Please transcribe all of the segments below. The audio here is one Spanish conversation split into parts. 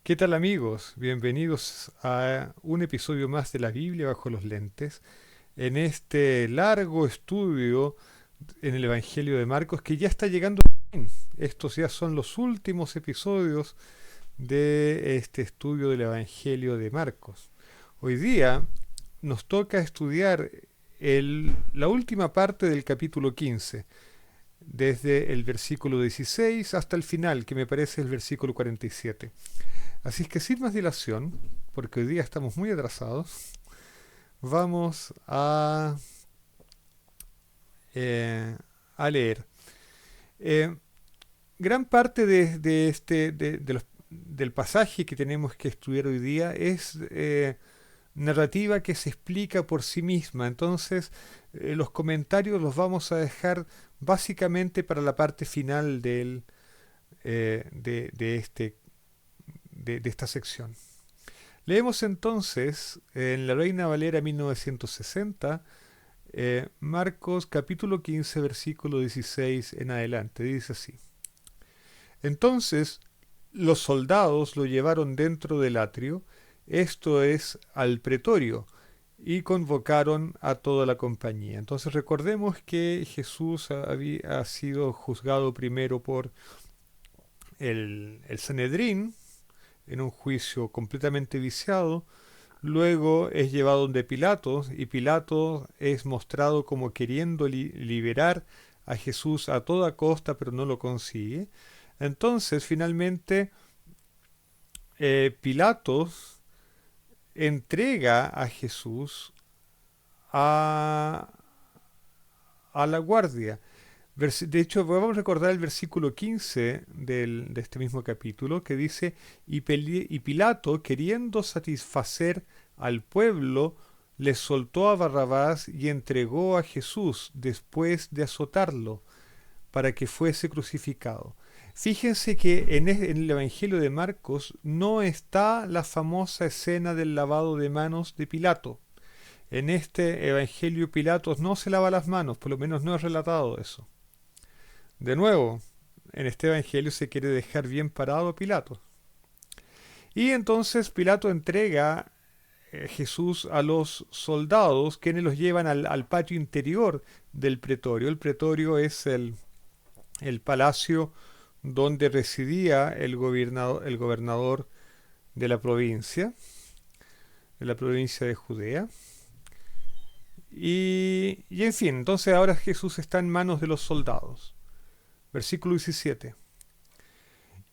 ¿Qué tal amigos? Bienvenidos a un episodio más de la Biblia bajo los lentes, en este largo estudio en el Evangelio de Marcos que ya está llegando a fin. Estos ya son los últimos episodios de este estudio del Evangelio de Marcos. Hoy día nos toca estudiar la última parte del capítulo 15, desde el versículo 16 hasta el final, que me parece el versículo 47. Así es que sin más dilación, porque hoy día estamos muy atrasados, vamos eh, a leer. Eh, Gran parte del pasaje que tenemos que estudiar hoy día es narrativa que se explica por sí misma. Entonces, los comentarios los vamos a dejar básicamente para la parte final de esta sección. Leemos entonces en la Reina Valera 1960, Marcos capítulo 15, versículo 16 en adelante. Dice así. Entonces los soldados lo llevaron dentro del atrio, esto es, al pretorio, y convocaron a toda la compañía. Entonces recordemos que Jesús ha sido juzgado primero por el Sanedrín, en un juicio completamente viciado. Luego es llevado donde Pilato, y Pilato es mostrado como queriendo liberar a Jesús a toda costa, pero no lo consigue. Entonces, finalmente, Pilatos entrega a Jesús a, a la guardia. De hecho, vamos a recordar el versículo 15 de este mismo capítulo que dice, y Pilato, queriendo satisfacer al pueblo, le soltó a Barrabás y entregó a Jesús después de azotarlo para que fuese crucificado. Fíjense que en el Evangelio de Marcos no está la famosa escena del lavado de manos de Pilato. En este Evangelio Pilatos no se lava las manos, por lo menos no es relatado eso. De nuevo, en este evangelio se quiere dejar bien parado a Pilato. Y entonces Pilato entrega a Jesús a los soldados, quienes los llevan al patio interior del pretorio. El pretorio es el palacio donde residía el gobernador de la provincia de Judea. Y en fin, entonces ahora Jesús está en manos de los soldados. Versículo 17.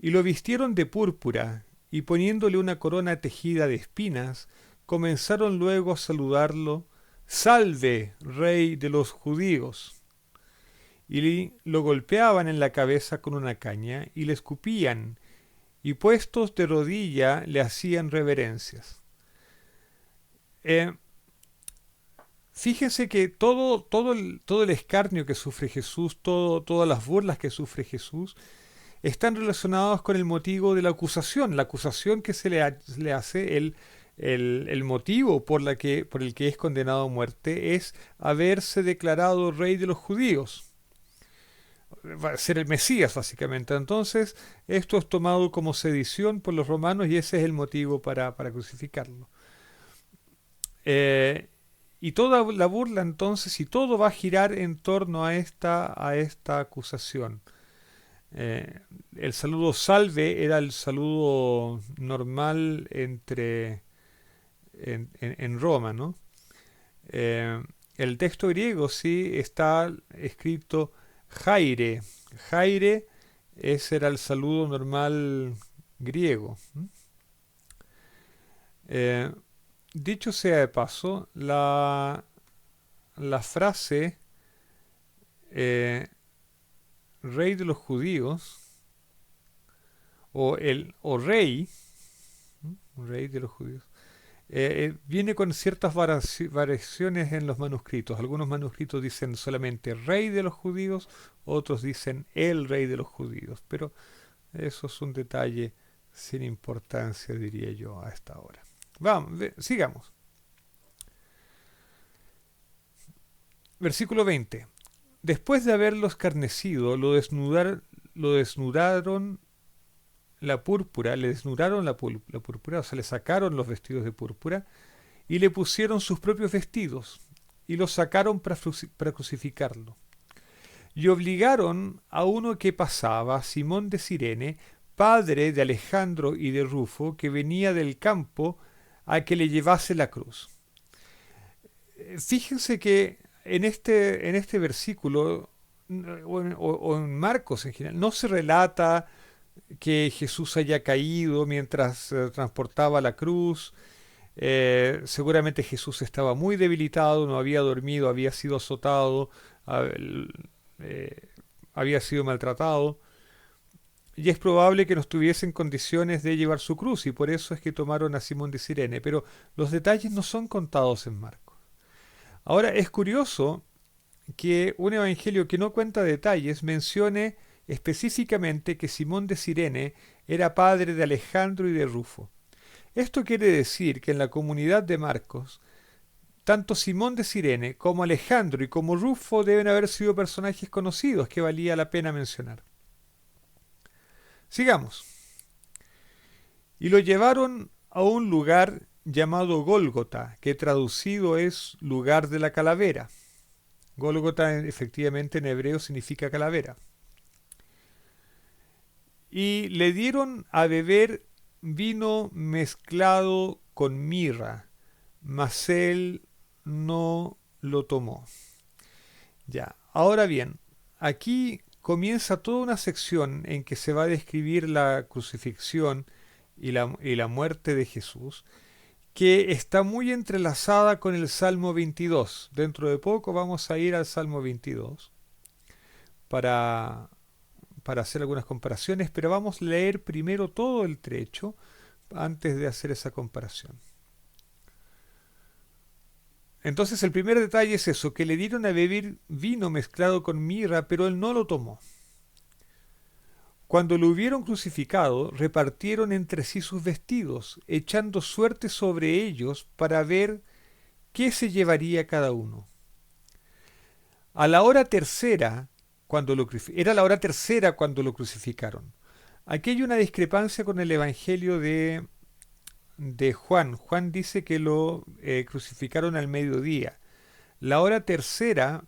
Y lo vistieron de púrpura, y poniéndole una corona tejida de espinas, comenzaron luego a saludarlo, Salve, rey de los judíos. Y lo golpeaban en la cabeza con una caña, y le escupían, y puestos de rodilla le hacían reverencias. Eh, Fíjense que todo el escarnio que sufre Jesús, todas las burlas que sufre Jesús, están relacionados con el motivo de la acusación que le hace, el motivo por el que es condenado a muerte es haberse declarado rey de los judíos, va a ser el Mesías básicamente. Entonces, esto es tomado como sedición por los romanos y ese es el motivo para crucificarlo. Eh, y toda la burla entonces, y todo va a girar en torno a esta acusación. Eh, el saludo salve era el saludo normal en Roma, ¿no? Eh, el texto griego sí está escrito Jaire. Jaire ese era el saludo normal griego. Eh, Dicho sea de paso, la frase eh, rey de los judíos o rey, rey de los judíos, viene con ciertas variaciones en los manuscritos. Algunos manuscritos dicen solamente rey de los judíos, otros dicen el rey de los judíos, pero eso es un detalle sin importancia, diría yo, a esta hora. Vamos, sigamos. Versículo 20. Después de haberlo escarnecido, lo desnudaron la púrpura, le desnudaron la púrpura, o sea, le sacaron los vestidos de púrpura y le pusieron sus propios vestidos y lo sacaron para crucificarlo. Y obligaron a uno que pasaba, Simón de Cirene, padre de Alejandro y de Rufo, que venía del campo, a que le llevase la cruz. Fíjense que en este versículo, o en Marcos en general, no se relata que Jesús haya caído mientras transportaba la cruz. Seguramente Jesús estaba muy debilitado, no había dormido, había sido azotado, ah, eh, había sido maltratado. Y es probable que no estuviese en condiciones de llevar su cruz, y por eso es que tomaron a Simón de Cirene. Pero los detalles no son contados en Marcos. Ahora es curioso que un evangelio que no cuenta detalles mencione específicamente que Simón de Cirene era padre de Alejandro y de Rufo. Esto quiere decir que en la comunidad de Marcos, tanto Simón de Cirene como Alejandro y como Rufo deben haber sido personajes conocidos que valía la pena mencionar. Sigamos. Y lo llevaron a un lugar llamado Gólgota, que traducido es lugar de la calavera. Gólgota efectivamente en hebreo significa calavera. Y le dieron a beber vino mezclado con mirra, mas él no lo tomó. Ya, ahora bien, aquí comienza toda una sección en que se va a describir la crucifixión y la muerte de Jesús, que está muy entrelazada con el Salmo 22. Dentro de poco vamos a ir al Salmo 22 para, para hacer algunas comparaciones, pero vamos a leer primero todo el trecho antes de hacer esa comparación. Entonces el primer detalle es eso, que le dieron a beber vino mezclado con mirra, pero él no lo tomó. Cuando lo hubieron crucificado, repartieron entre sí sus vestidos, echando suerte sobre ellos para ver qué se llevaría cada uno. A la hora tercera, era la hora tercera cuando lo crucificaron. Aquí hay una discrepancia con el Evangelio de Juan. Juan dice que lo crucificaron al mediodía. La hora tercera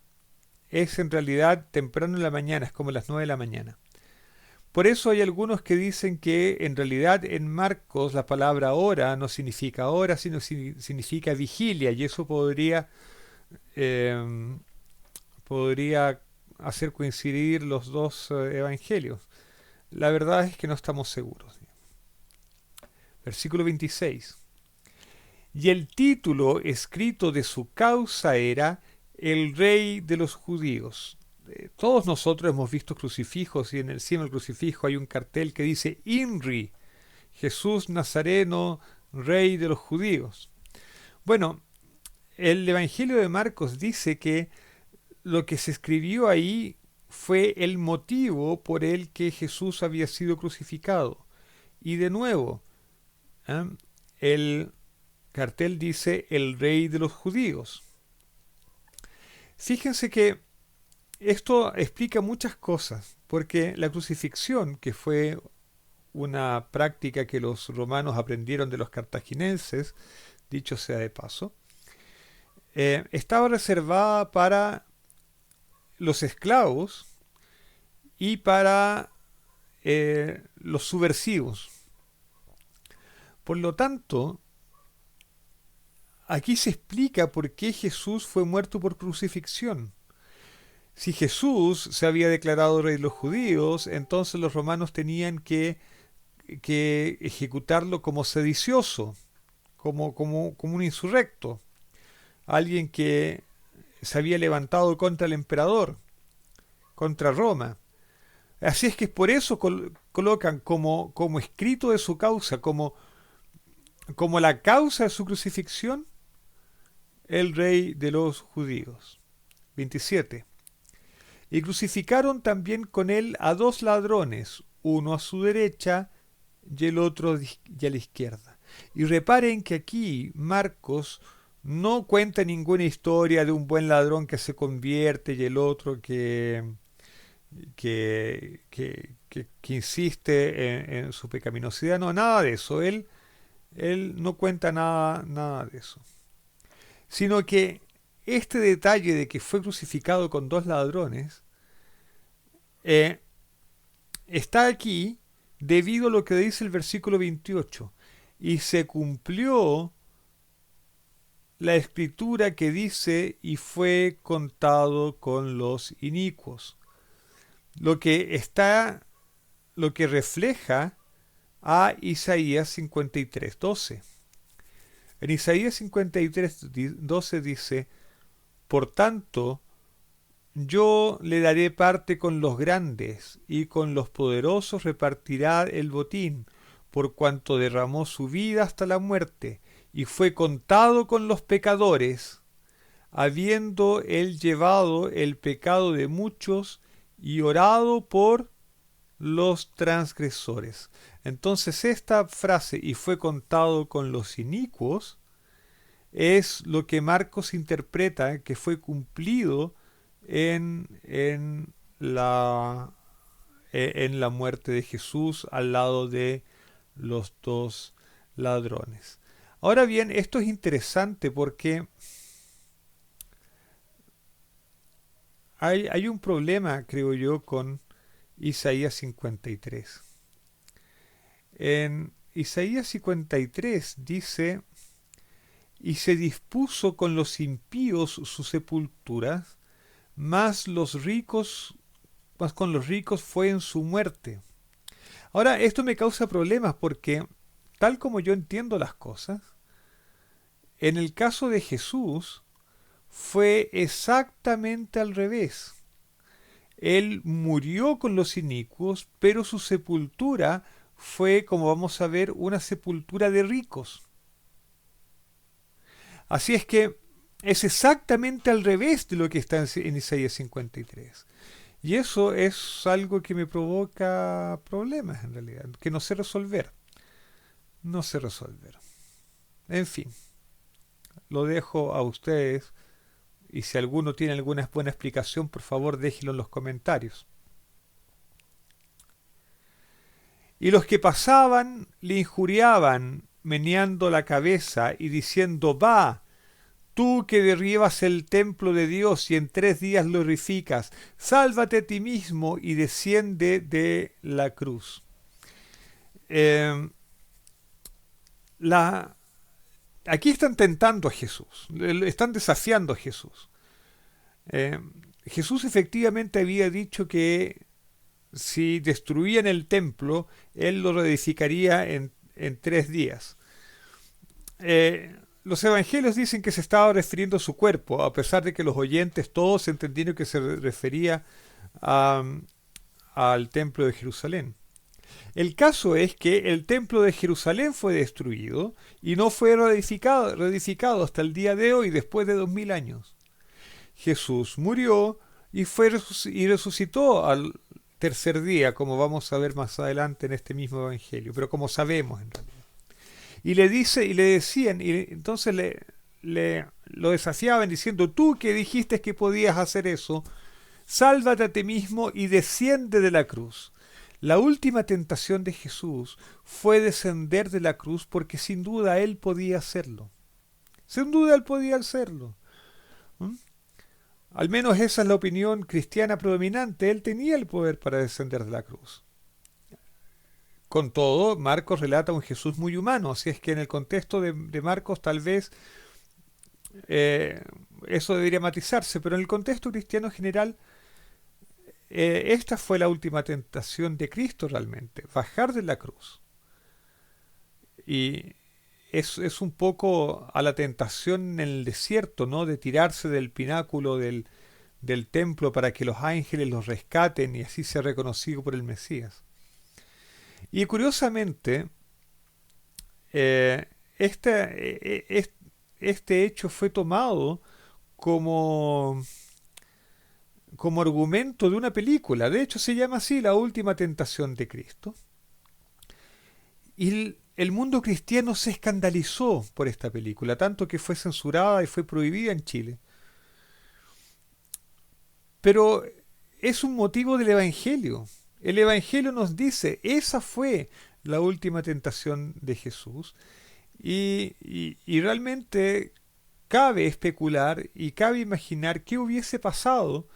es en realidad temprano en la mañana, es como las 9 de la mañana. Por eso hay algunos que dicen que en realidad en Marcos la palabra hora no significa hora, sino significa vigilia, y eso eh, podría hacer coincidir los dos evangelios. La verdad es que no estamos seguros. Versículo 26. Y el título escrito de su causa era El Rey de los Judíos. Todos nosotros hemos visto crucifijos y en el cima del crucifijo hay un cartel que dice INRI, Jesús Nazareno, Rey de los Judíos. Bueno, el Evangelio de Marcos dice que lo que se escribió ahí fue el motivo por el que Jesús había sido crucificado. Y de nuevo, ¿eh? El cartel dice el Rey de los Judíos. Fíjense que esto explica muchas cosas, porque la crucifixión, que fue una práctica que los romanos aprendieron de los cartagineses, dicho sea de paso, estaba reservada para los esclavos y para los subversivos. Por lo tanto, aquí se explica por qué Jesús fue muerto por crucifixión. Si Jesús se había declarado rey de los judíos, entonces los romanos tenían que ejecutarlo como sedicioso, como un insurrecto, alguien que se había levantado contra el emperador, contra Roma. Así es que por eso colocan como escrito de su causa, como la causa de su crucifixión, el rey de los judíos. 27. Y crucificaron también con él a dos ladrones, uno a su derecha y el otro a la izquierda. Y reparen que aquí Marcos no cuenta ninguna historia de un buen ladrón que se convierte y el otro que que insiste en su pecaminosidad, no, nada de eso. Él no cuenta nada de eso. Sino que este detalle de que fue crucificado con dos ladrones eh, está aquí debido a lo que dice el versículo 28. Y se cumplió la escritura que dice y fue contado con los inicuos. Lo que está, lo que refleja a Isaías 53:12. En Isaías 53:12 dice: Por tanto, yo le daré parte con los grandes, y con los poderosos repartirá el botín, por cuanto derramó su vida hasta la muerte, y fue contado con los pecadores, habiendo él llevado el pecado de muchos y orado por los transgresores. Entonces esta frase, y fue contado con los inicuos, es lo que Marcos interpreta que fue cumplido en en la muerte de Jesús al lado de los dos ladrones. Ahora bien, esto es interesante porque hay un problema, creo yo, con Isaías 53. En Isaías 53 dice: y se dispuso con los impíos su sepultura, más los ricos, más con los ricos fue en su muerte. Ahora, esto me causa problemas porque, tal como yo entiendo las cosas, en el caso de Jesús fue exactamente al revés. Él murió con los inicuos, pero su sepultura fue, como vamos a ver, una sepultura de ricos. Así es que es exactamente al revés de lo que está en Isaías 53. Y eso es algo que me provoca problemas en realidad, que no sé resolver. No sé resolver. En fin, lo dejo a ustedes y si alguno tiene alguna buena explicación, por favor déjelo en los comentarios. Y los que pasaban le injuriaban, meneando la cabeza y diciendo: va, tú que derribas el templo de Dios y en 3 días lo edificas, sálvate a ti mismo y desciende de la cruz. La, Aquí están tentando a Jesús, están desafiando a Jesús. Eh, Jesús efectivamente había dicho que si destruían el templo, él lo reedificaría en 3 días. Los evangelios dicen que se estaba refiriendo a su cuerpo, a pesar de que los oyentes todos entendieron que se refería a, al templo de Jerusalén. El caso es que el templo de Jerusalén fue destruido y no fue reedificado hasta el día de hoy, después de 2000 años. Jesús murió y resucitó al tercer día, como vamos a ver más adelante en este mismo evangelio, pero como sabemos en realidad. Y le decían, y entonces lo desafiaban diciendo: tú que dijiste que podías hacer eso, sálvate a ti mismo y desciende de la cruz. La última tentación de Jesús fue descender de la cruz porque sin duda él podía hacerlo. Sin duda él podía hacerlo. ¿Mm? Al menos esa es la opinión cristiana predominante. Él tenía el poder para descender de la cruz. Con todo, Marcos relata un Jesús muy humano, así es que en el contexto de Marcos tal vez eh, eso debería matizarse, pero en el contexto cristiano general, esta fue la última tentación de Cristo realmente, bajar de la cruz. Y es un poco a la tentación en el desierto, ¿no? De tirarse del pináculo del templo para que los ángeles los rescaten y así sea reconocido por el Mesías. Y curiosamente, eh, este hecho fue tomado como, como argumento de una película. De hecho, se llama así: La última tentación de Cristo. Y el mundo cristiano se escandalizó por esta película, tanto que fue censurada y fue prohibida en Chile. Pero es un motivo del Evangelio. El Evangelio nos dice, esa fue la última tentación de Jesús. Y realmente cabe especular y cabe imaginar qué hubiese pasado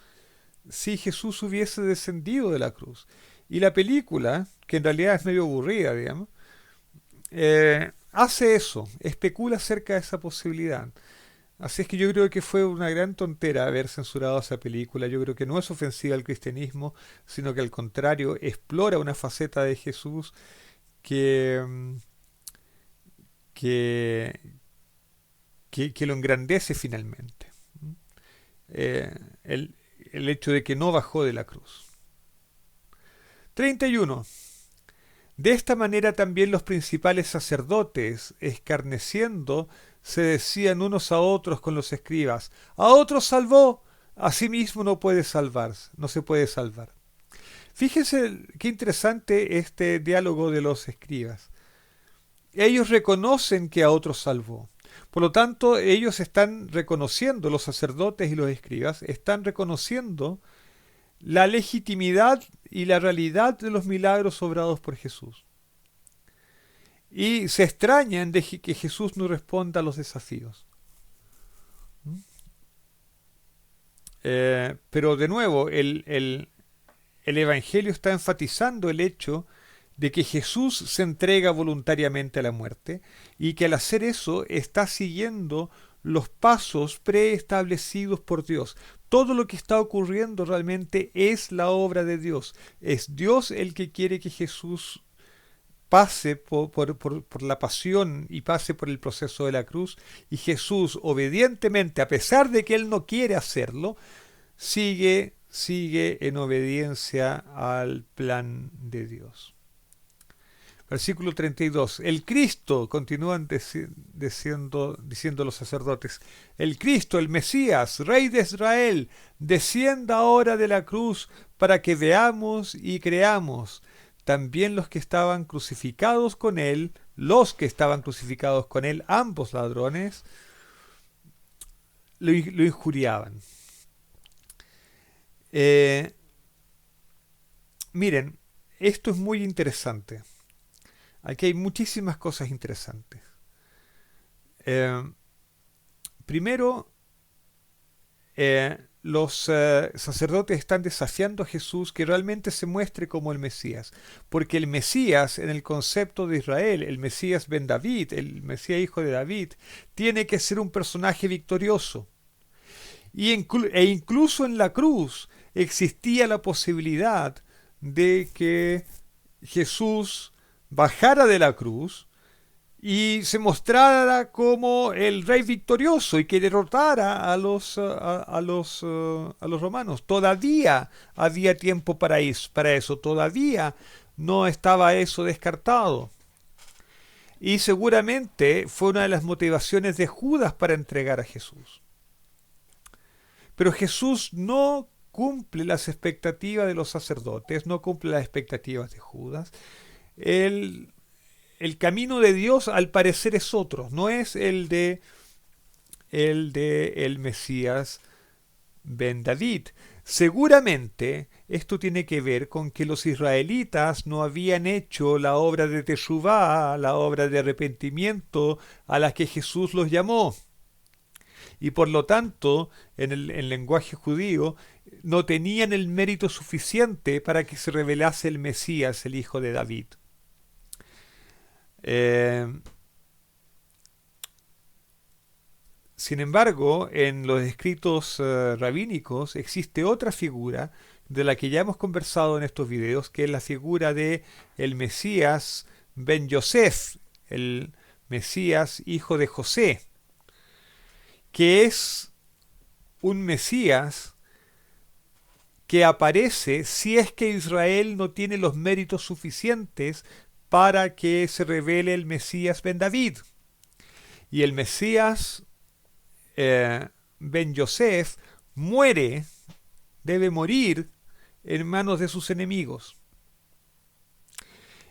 si Jesús hubiese descendido de la cruz. Y la película, que en realidad es medio aburrida, digamos, hace eso, especula acerca de esa posibilidad. Así es que yo creo que fue una gran tontera haber censurado esa película. Yo creo que no es ofensiva al cristianismo, sino que al contrario, explora una faceta de Jesús que, que, que lo engrandece finalmente. Eh, el, el hecho de que no bajó de la cruz. 31. De esta manera también los principales sacerdotes, escarneciendo, se decían unos a otros con los escribas, a otros salvó, a sí mismo no puede salvarse, no se puede salvar. Fíjense qué interesante este diálogo de los escribas. Ellos reconocen que a otros salvó. Por lo tanto, ellos están reconociendo, los sacerdotes y los escribas, están reconociendo la legitimidad y la realidad de los milagros obrados por Jesús. Y se extrañan de que Jesús no responda a los desafíos. Pero de nuevo, el Evangelio está enfatizando el hecho de que Jesús se entrega voluntariamente a la muerte y que al hacer eso está siguiendo los pasos preestablecidos por Dios. Todo lo que está ocurriendo realmente es la obra de Dios. Es Dios el que quiere que Jesús pase por la pasión y pase por el proceso de la cruz, y Jesús obedientemente, a pesar de que él no quiere hacerlo, sigue en obediencia al plan de Dios. Versículo 32. El Cristo, continúan diciendo los sacerdotes, el Cristo, el Mesías, Rey de Israel, descienda ahora de la cruz para que veamos y creamos. También los que estaban crucificados con él, ambos ladrones, lo injuriaban. Miren, esto es muy interesante. Aquí hay muchísimas cosas interesantes. Primero, los sacerdotes están desafiando a Jesús que realmente se muestre como el Mesías, porque el Mesías, en el concepto de Israel, el Mesías ben David, el Mesías hijo de David, tiene que ser un personaje victorioso. E incluso en la cruz existía la posibilidad de que Jesús bajara de la cruz y se mostrara como el rey victorioso y que derrotara a los romanos. Todavía había tiempo para eso, todavía no estaba eso descartado. Y seguramente fue una de las motivaciones de Judas para entregar a Jesús. Pero Jesús no cumple las expectativas de los sacerdotes, no cumple las expectativas de Judas. El camino de Dios al parecer es otro, no es el de el Mesías ben David. Seguramente esto tiene que ver con que los israelitas no habían hecho la obra de Teshuvá, la obra de arrepentimiento a la que Jesús los llamó. Y por lo tanto, en el lenguaje judío, no tenían el mérito suficiente para que se revelase el Mesías, el hijo de David. Sin embargo, en los escritos rabínicos existe otra figura de la que ya hemos conversado en estos videos, que es la figura de el Mesías ben Yosef, el Mesías hijo de José, que es un Mesías que aparece si es que Israel no tiene los méritos suficientes para que se revele el Mesías ben David. Y el Mesías ben Yosef debe morir en manos de sus enemigos.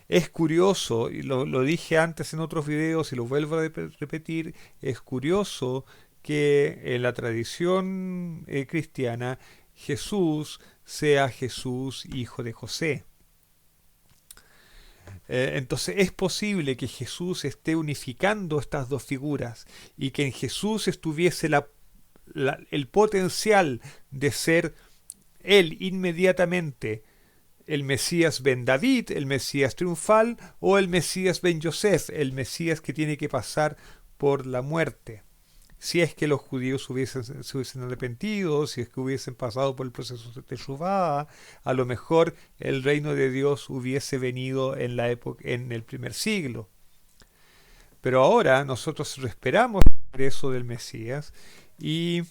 Es curioso, y lo dije antes en otros videos y lo vuelvo a repetir, es curioso que en la tradición cristiana Jesús sea Jesús hijo de José. Entonces es posible que Jesús esté unificando estas dos figuras y que en Jesús estuviese el potencial de ser él inmediatamente el Mesías ben David, el Mesías triunfal, o el Mesías ben Yosef, el Mesías que tiene que pasar por la muerte. Si es que los judíos se hubiesen arrepentido, si es que hubiesen pasado por el proceso de Teshuvá, a lo mejor el reino de Dios hubiese venido en la época, en el primer siglo. Pero ahora nosotros esperamos el regreso del Mesías y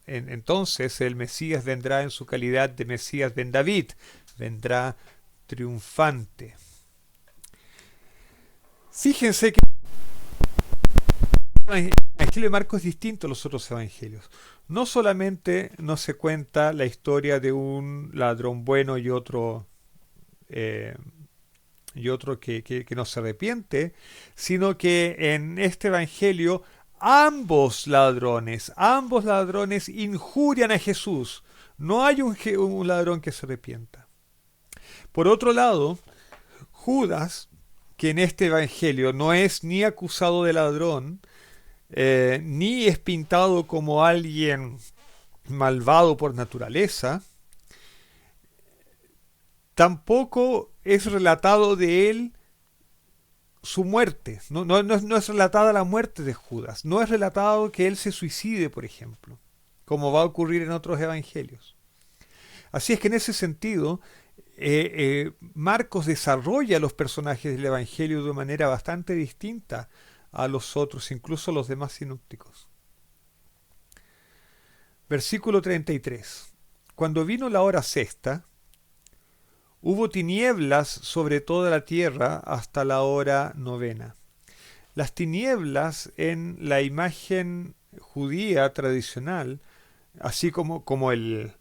entonces el Mesías vendrá en su calidad de Mesías ben David, vendrá triunfante. Fíjense que el Evangelio de Marcos es distinto a los otros evangelios. No solamente no se cuenta la historia de un ladrón bueno eh, y otro que no se arrepiente, sino que en este evangelio ambos ladrones injurian a Jesús. No hay un ladrón que se arrepienta. Por otro lado, Judas, que en este evangelio no es ni acusado de ladrón, ni es pintado como alguien malvado por naturaleza, tampoco es relatado de él su muerte. No es relatada la muerte de Judas. No es relatado que él se suicide, por ejemplo, como va a ocurrir en otros evangelios. Así es que en ese sentido, Marcos desarrolla los personajes del evangelio de manera bastante distinta a los otros, incluso los demás sinópticos. Versículo 33. Cuando vino la hora sexta, hubo tinieblas sobre toda la tierra hasta la hora novena. Las tinieblas en la imagen judía tradicional, así como el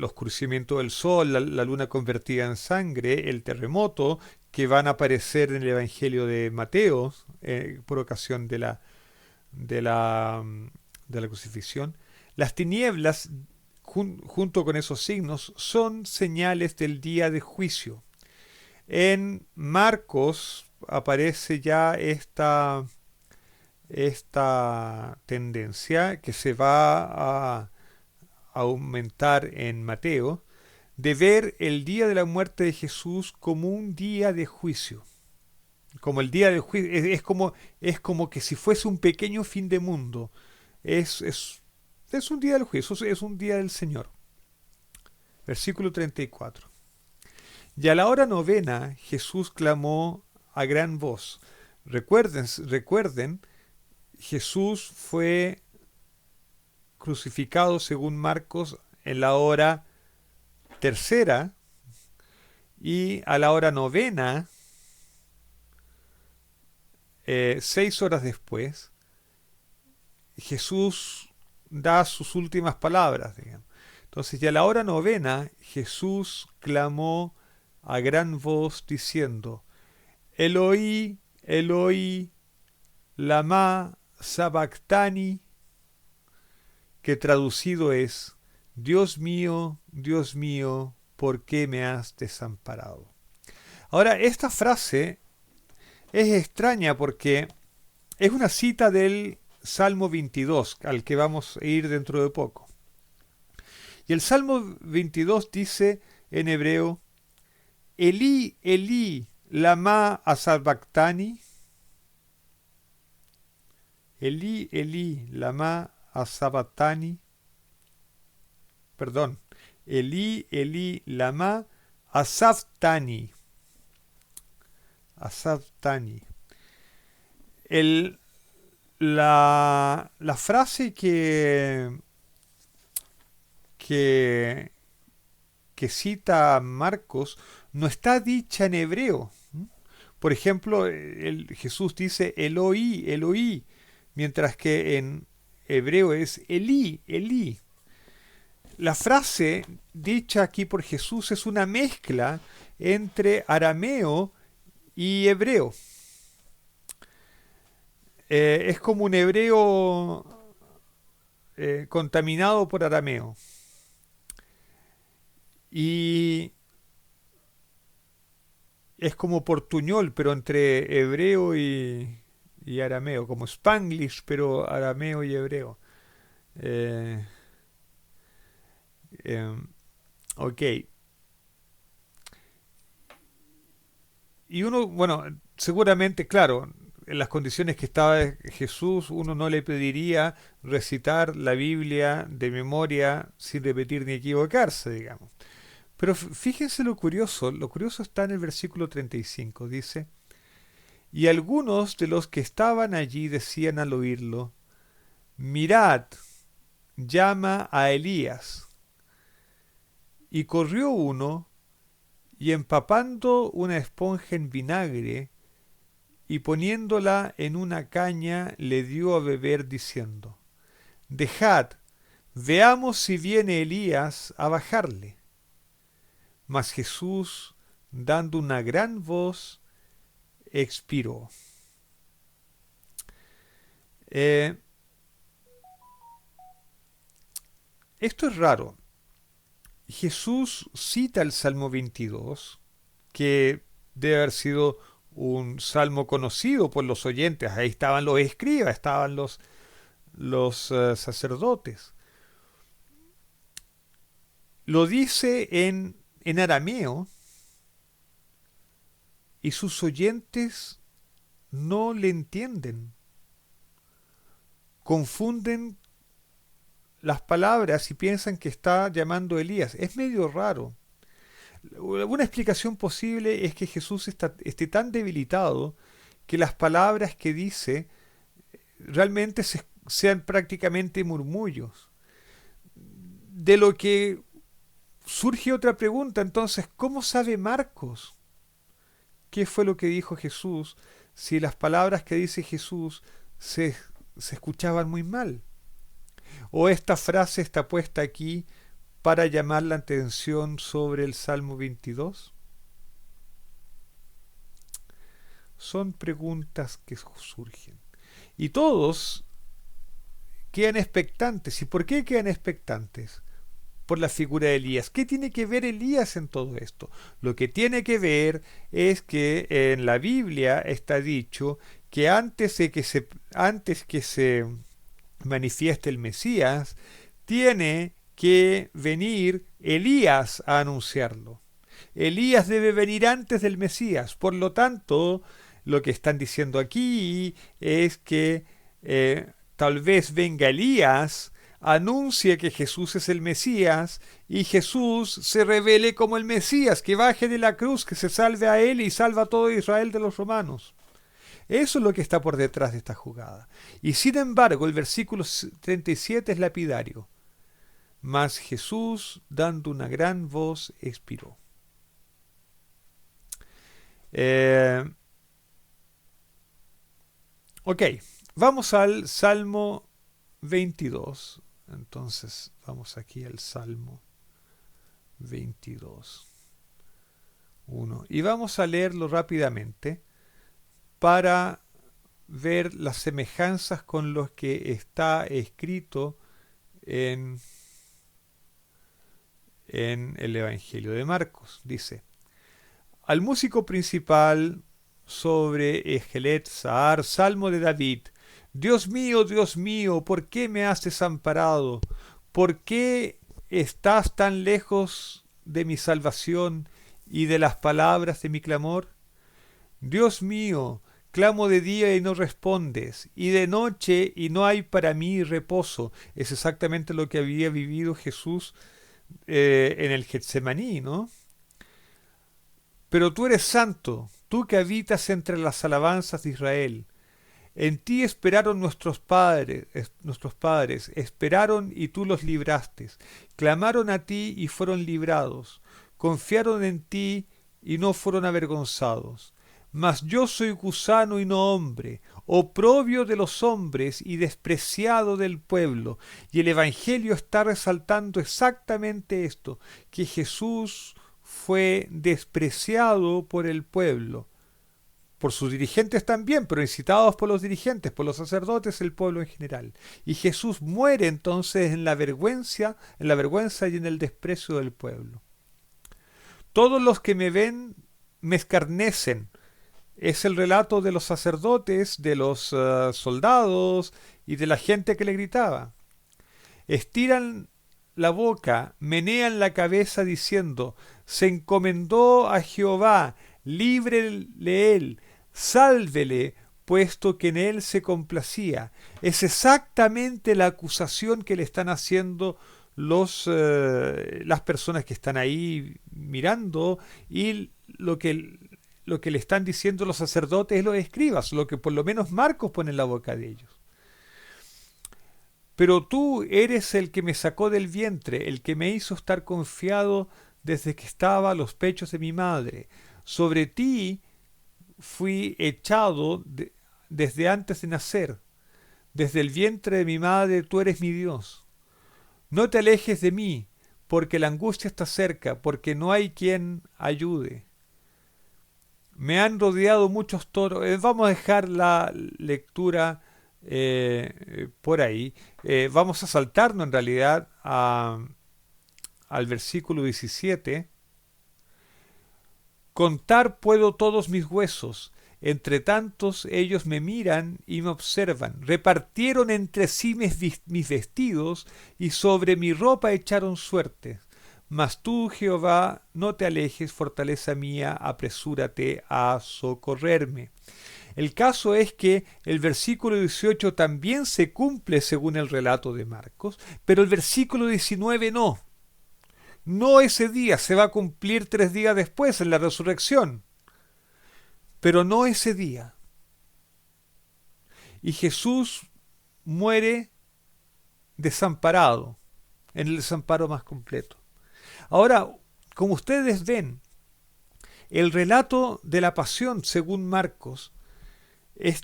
oscurecimiento del sol, la luna convertida en sangre, el terremoto, que van a aparecer en el Evangelio de Mateo por ocasión de la, de la crucifixión, las tinieblas junto con esos signos son señales del día de juicio. En Marcos aparece ya esta tendencia que se va a aumentar en Mateo, de ver el día de la muerte de Jesús como un día de juicio. Como el día del juicio, es como que si fuese un pequeño fin de mundo. Es un día del juicio, es un día del Señor. Versículo 34. Y a la hora novena Jesús clamó a gran voz. Recuerden, Jesús fue crucificado según Marcos en la hora tercera y a la hora novena, 6 horas después, Jesús da sus últimas palabras, digamos. Entonces, ya a la hora novena, Jesús clamó a gran voz diciendo, Eloi, Eloi, lama sabactani, que traducido es, Dios mío, ¿por qué me has desamparado? Ahora, esta frase es extraña porque es una cita del Salmo 22, al que vamos a ir dentro de poco. Y el Salmo 22 dice en hebreo, Elí, Elí, lama sabactani. Elí, Elí, lama sabactani. Perdón. Elí, Elí, lama sabactani. Sabactani. La frase que cita Marcos no está dicha en hebreo. Por ejemplo, Jesús dice Eloi, Eloi, mientras que en hebreo es Elí, Elí. La frase dicha aquí por Jesús es una mezcla entre arameo y hebreo. Es como un hebreo contaminado por arameo. y es como portuñol, pero entre hebreo y arameo, como Spanglish, pero arameo y hebreo. Eh, em, ok. Y uno, bueno, seguramente, claro, en las condiciones que estaba Jesús, uno no le pediría recitar la Biblia de memoria sin repetir ni equivocarse, digamos. Pero fíjense lo curioso está en el versículo 35, dice, y algunos de los que estaban allí decían al oírlo, mirad, llama a Elías. Y corrió uno, y empapando una esponja en vinagre, y poniéndola en una caña, le dio a beber, diciendo, dejad, veamos si viene Elías a bajarle. Mas Jesús, dando una gran voz, expiró. Eh, Esto es raro. Jesús cita el Salmo 22, que debe haber sido un salmo conocido por los oyentes. Ahí estaban los escribas, estaban los sacerdotes. Lo dice en arameo y sus oyentes no le entienden. Confunden las palabras y piensan que está llamando a Elías. Es medio raro. Una explicación posible es que Jesús esté tan debilitado que las palabras que dice realmente sean prácticamente murmullos. De lo que surge otra pregunta, entonces, ¿cómo sabe Marcos qué fue lo que dijo Jesús si las palabras que dice Jesús se, se escuchaban muy mal? ¿O esta frase está puesta aquí para llamar la atención sobre el Salmo 22? Son preguntas que surgen. Y todos quedan expectantes. ¿Y por qué quedan expectantes? Por la figura de Elías. ¿Qué tiene que ver Elías en todo esto? Lo que tiene que ver es que en la Biblia está dicho que antes que se manifieste el Mesías, tiene que venir Elías a anunciarlo. Elías debe venir antes del Mesías. Por lo tanto, lo que están diciendo aquí es que tal vez venga Elías, anuncie que Jesús es el Mesías y Jesús se revele como el Mesías, que baje de la cruz, que se salve a él y salva a todo Israel de los romanos. Eso es lo que está por detrás de esta jugada. Y sin embargo, el versículo 37 es lapidario. Mas Jesús, dando una gran voz, expiró. Eh, ok, vamos al Salmo 22. Entonces, vamos aquí al Salmo 22. 1. Y vamos a leerlo rápidamente para ver las semejanzas con lo que está escrito en el Evangelio de Marcos. Dice, al músico principal sobre Ejelet Sahar, Salmo de David, Dios mío, ¿por qué me has desamparado? ¿Por qué estás tan lejos de mi salvación y de las palabras de mi clamor? Dios mío, clamo de día y no respondes, y de noche y no hay para mí reposo. Es exactamente lo que había vivido Jesús en el Getsemaní, ¿no? Pero tú eres santo, tú que habitas entre las alabanzas de Israel. En ti esperaron nuestros padres, esperaron y tú los libraste. Clamaron a ti y fueron librados. Confiaron en ti y no fueron avergonzados. Mas yo soy gusano y no hombre, oprobio de los hombres y despreciado del pueblo. Y el Evangelio está resaltando exactamente esto, que Jesús fue despreciado por el pueblo, por sus dirigentes también, pero incitados por los dirigentes, por los sacerdotes, el pueblo en general. Y Jesús muere entonces en la vergüenza y en el desprecio del pueblo. Todos los que me ven me escarnecen. Es el relato de los sacerdotes, de los soldados y de la gente que le gritaba. Estiran la boca, menean la cabeza diciendo, se encomendó a Jehová, líbrele él, sálvele, puesto que en él se complacía. Es exactamente la acusación que le están haciendo las personas que están ahí mirando y lo que le están diciendo los sacerdotes y los escribas, lo que por lo menos Marcos pone en la boca de ellos. Pero tú eres el que me sacó del vientre, el que me hizo estar confiado desde que estaba a los pechos de mi madre. Sobre ti fui echado desde antes de nacer. Desde el vientre de mi madre tú eres mi Dios. No te alejes de mí, porque la angustia está cerca, porque no hay quien ayude. Me han rodeado muchos toros. Vamos a dejar la lectura por ahí. Vamos a saltarnos en realidad al versículo 17. Contar puedo todos mis huesos. Entre tantos ellos me miran y me observan. Repartieron entre sí mis vestidos y sobre mi ropa echaron suerte. Mas tú, Jehová, no te alejes, fortaleza mía, apresúrate a socorrerme. El caso es que el versículo 18 también se cumple según el relato de Marcos, pero el versículo 19 no. No ese día, se va a cumplir 3 días después en la resurrección, pero no ese día. Y Jesús muere desamparado, en el desamparo más completo. Ahora, como ustedes ven, el relato de la pasión según Marcos es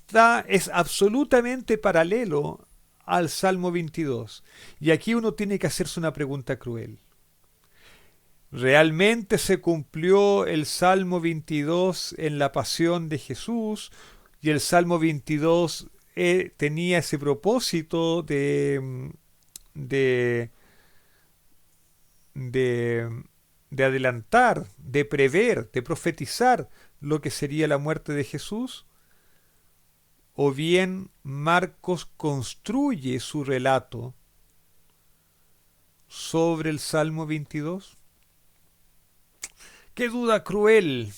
absolutamente paralelo al Salmo 22. Y aquí uno tiene que hacerse una pregunta cruel. ¿Realmente se cumplió el Salmo 22 en la pasión de Jesús? Y el Salmo 22 tenía ese propósito de, de, de adelantar, de prever, de profetizar lo que sería la muerte de Jesús. O bien Marcos construye su relato sobre el Salmo 22. ¡Qué duda cruel!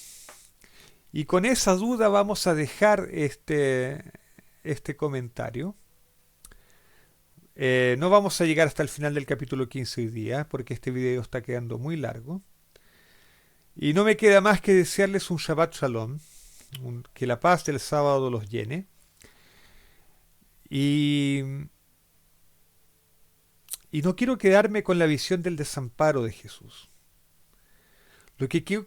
Y con esa duda vamos a dejar este comentario. No vamos a llegar hasta el final del capítulo 15 hoy día, porque este video está quedando muy largo. Y no me queda más que desearles un Shabbat Shalom, que la paz del sábado los llene. Y no quiero quedarme con la visión del desamparo de Jesús.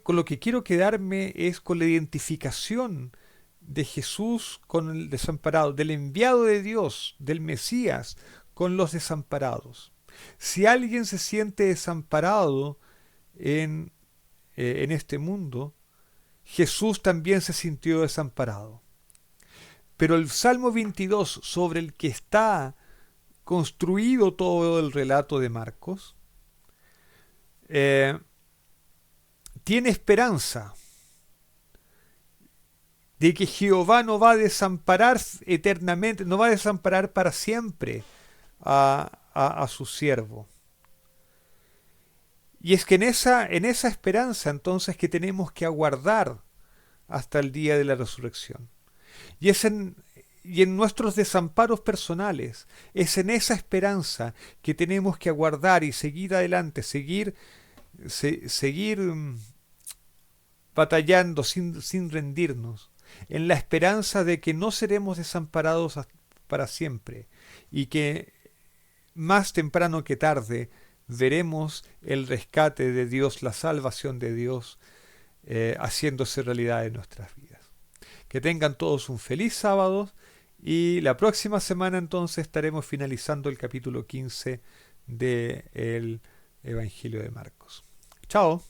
Con lo que quiero quedarme es con la identificación de Jesús con el desamparado, del enviado de Dios, del Mesías, con los desamparados. Si alguien se siente desamparado en este mundo, Jesús también se sintió desamparado. Pero el Salmo 22, sobre el que está construido todo el relato de Marcos, tiene esperanza de que Jehová no va a desamparar eternamente, no va a desamparar para siempre a su siervo. Y es que en esa esperanza entonces que tenemos que aguardar hasta el día de la resurrección. Y en nuestros desamparos personales, es en esa esperanza que tenemos que aguardar y seguir adelante, seguir batallando sin rendirnos, en la esperanza de que no seremos desamparados para siempre y que más temprano que tarde veremos el rescate de Dios, la salvación de Dios haciéndose realidad en nuestras vidas. Que tengan todos un feliz sábado y la próxima semana entonces estaremos finalizando el capítulo 15 del Evangelio de Marcos. Chao.